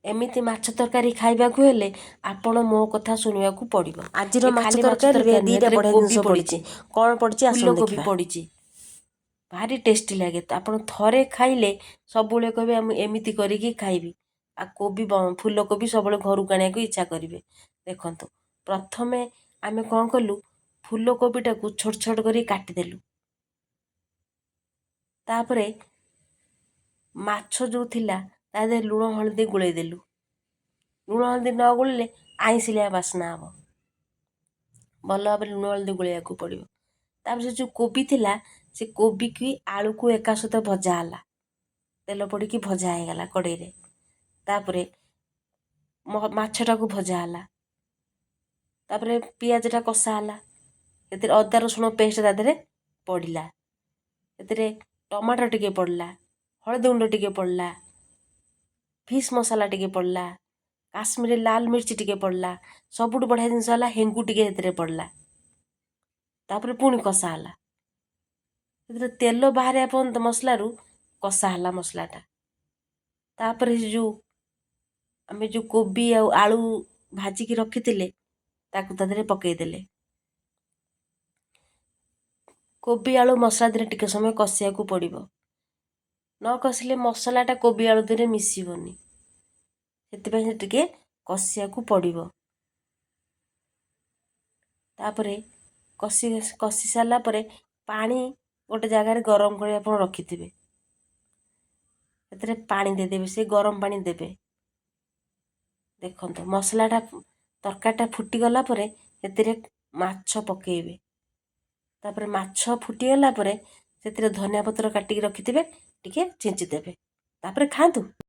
एमिति माछ तरकारी खाइबाकू हेले आपण मो कथा सुनिबाकू पड़िबो। आजिर माछ तरकारी रे दीटा बढ़िया जिनिस पड़िछि। कोन पड़िछि आसुन देखिबा। फूल पड़िछि, भारी टेस्टी लागे। आपण थरे खाइले सबुले कहबे हम एमिति करिकी खाइबी। आ कोबी फूल कोबी सबुले घरु काणिया को इच्छा करिवे। देखंतु प्रथमे आमे कोन कलु, फूल कोबीटा को छोट छोट करी काटि देलु। तापरे माछ जो थिला ता दे लुण हळदी गुळेई देलु। लुण हळदी न गुळिले आइंसिलिया बास्ना हबो। भल भाबे लुण हळदी गुळेइयाकू पड़िबो। तापर से जो कोबी थिला से कोबी की आलू को एका सहित भजा हला। तेल पड़िकी भजा हेगला कड़ाई रे। तापरे माछटा को भजा हला। तापरे पियाजटा कषा हला। एतिर अदा रसुण पेस्ट ता देहरे पड़िला। एतिर टमाटो टिके पड़ला, हळदी गुंड टिके पड़ला, फिश मसाला टिके पड़ला, काश्मीरी लाल मिर्च टिके पड़ला। सबुठ बढ़िया जिनस हला हेंगू टिके एतिर पड़ला। तापरे पुणी कषा हला। एतिर तेल बाहरिया पर्यंत मसलारू कषा हला मसलाटा। तापरे जो आमे जो कोबी आ आलू भाजिकी रखिथिले ताकू ता देहरे पकेई देले। कोबी आलू मसला देहरे टिके समय कषियाकू पड़िबो। न कषिले मसलाटा कोबी आलू देहरे मिसिबोनी। सेतिपई से टिके कषियाकू पड़िबो। तापरे कषि सारा परे पानी गोटे जगार गरम कर आप रखिथिबे। एतरे पानी दे देबे, से गरम पानी देबे। देखंतु मसलाटा तरकारीटा फुटी गला परे एतिरे माछ पकेइबे। तापरे माछ फुटी गला परे सेतिरे धनिया पत्र काटिकी रखिथिबे टिके छिंची देबे। तापरे खांतु।